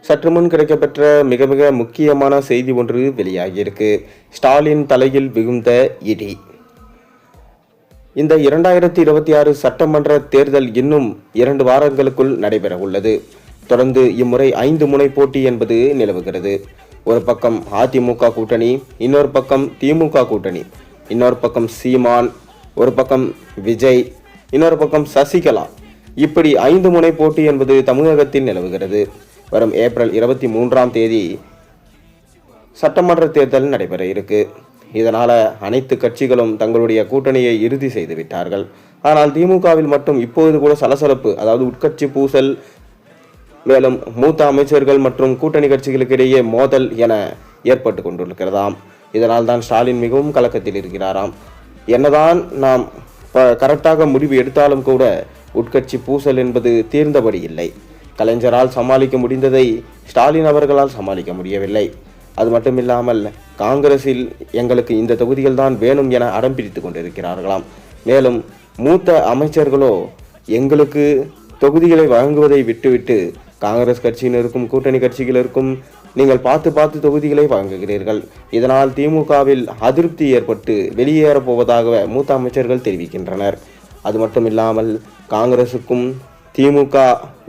சற்று முன் கிடைக்கப்பெற்ற மிக மிக முக்கியமான செய்தி ஒன்று வெளியாகியிருக்கு. ஸ்டாலின் தலையில் விழுந்த இடி. இந்த 2026 சட்டமன்ற தேர்தல் இன்னும் 2 வாரங்களுக்குள் நடைபெற உள்ளது. தொடர்ந்து இம்முறை 5 முனை போட்டி என்பது நிலவுகிறது. ஒரு பக்கம் அதிமுக கூட்டணி, இன்னொரு பக்கம் திமுக கூட்டணி, இன்னொரு பக்கம் சீமான், ஒரு பக்கம் விஜய், இன்னொரு பக்கம் சசிகலா. இப்படி 5 முனை போட்டி என்பது தமிழகத்தில் நிலவுகிறது. வரும் ஏப்ரல் 23ஆம் தேதி சட்டமன்ற தேர்தல் நடைபெற இருக்கு. இதனால அனைத்து கட்சிகளும் தங்களுடைய கூட்டணியை இறுதி செய்து விட்டார்கள். ஆனால் திமுகவில் மட்டும் இப்போது கூட சலசலப்பு, அதாவது உட்கட்சி பூசல், மேலும் மூத்த அமைச்சர்கள் மற்றும் கூட்டணி கட்சிகளுக்கு இடையே மோதல் என ஏற்பட்டு கொண்டிருக்கிறதாம். இதனால் தான் ஸ்டாலின் மிகவும் கலக்கத்தில் இருக்கிறாராம். என்னதான் நாம் கரெக்டாக முடிவு எடுத்தாலும் கூட உட்கட்சி பூசல் என்பது தீர்ந்தபடி இல்லை. கலைஞரால் சமாளிக்க முடிந்ததை ஸ்டாலின் அவர்களால் சமாளிக்க முடியவில்லை. அது மட்டுமில்லாமல் காங்கிரஸில் எங்களுக்கு இந்த தொகுதிகள் தான் வேணும் என அடம் பிடித்து கொண்டிருக்கிறார்களாம். மேலும் மூத்த அமைச்சர்களோ எங்களுக்கு தொகுதிகளை வழங்குவதை விட்டுவிட்டு காங்கிரஸ் கட்சியினருக்கும் கூட்டணி கட்சிகளிருக்கும் நீங்கள் பார்த்து தொகுதிகளை வழங்குகிறீர்கள். இதனால் திமுகவில் அதிருப்தி ஏற்பட்டு வெளியேறப் போவதாக மூத்த அமைச்சர்கள் தெரிவிக்கின்றனர். அது மட்டும் இல்லாமல் காங்கிரசுக்கும் திமுக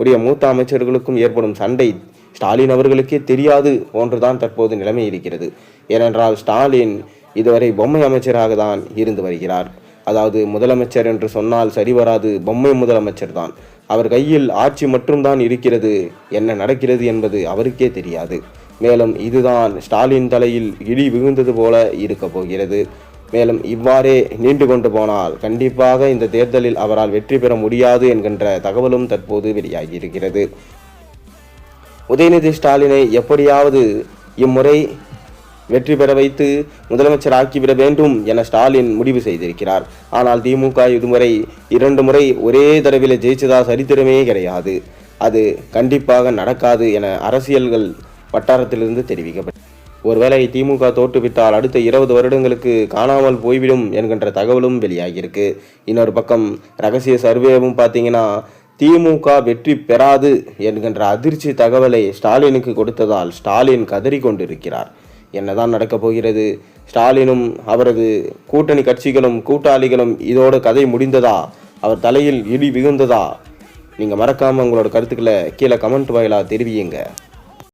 உடைய மூத்த அமைச்சர்களுக்கும் ஏற்படும் சண்டை ஸ்டாலின் அவர்களுக்கே தெரியாது போன்றுதான் தற்போது நிலைமை இருக்கிறது. ஏனென்றால் ஸ்டாலின் இதுவரை பொம்மை அமைச்சராக தான் இருந்து வருகிறார். அதாவது முதலமைச்சர் என்று சொன்னால் சரி வராது, பொம்மை முதலமைச்சர் தான். அவர் கையில் ஆட்சி மட்டும்தான் இருக்கிறது, என்ன நடக்கிறது என்பது அவருக்கே தெரியாது. மேலும் இதுதான் ஸ்டாலின் தலையில் இடி விழுந்தது போல இருக்க போகிறது. மேலும் இவ்வாறே நீண்டு கொண்டு போனால் கண்டிப்பாக இந்த தேர்தலில் அவரால் வெற்றி பெற முடியாது என்கின்ற தகவலும் தற்போது வெளியாகி இருக்கிறது. உதயநிதி ஸ்டாலினை எப்படியாவது இம்முறை வெற்றி பெற வைத்து முதலமைச்சர் ஆக்கிவிட வேண்டும் என ஸ்டாலின் முடிவு செய்திருக்கிறார். ஆனால் திமுக இதுமுறை 2 முறை ஒரே தடவையில் ஜெயிச்சதா சரித்திரமே கிடையாது. அது கண்டிப்பாக நடக்காது என அரசியல்கள் வட்டாரத்திலிருந்து தெரிவிக்கப்பட்டது. ஒருவேளை திமுக தோற்றுவிட்டால் அடுத்த 20 வருடங்களுக்கு காணாமல் போய்விடும் என்கின்ற தகவலும் வெளியாகியிருக்கு. இன்னொரு பக்கம் ரகசிய சர்வேவும் பார்த்தீங்கன்னா திமுக வெற்றி பெறாது என்கின்ற அதிர்ச்சி தகவலை ஸ்டாலினுக்கு கொடுத்ததால் ஸ்டாலின் கதறி கொண்டிருக்கிறார். என்னதான் நடக்கப் போகிறது? ஸ்டாலினும் அவரது கூட்டணி கட்சிகளும் கூட்டாளிகளும் இதோட கதை முடிந்ததா? அவர் தலையில் இடி விழுந்ததா? நீங்கள் மறக்காமல் உங்களோட கருத்துக்களை கீழே கமெண்ட் வாயிலாக தெரிவியுங்க.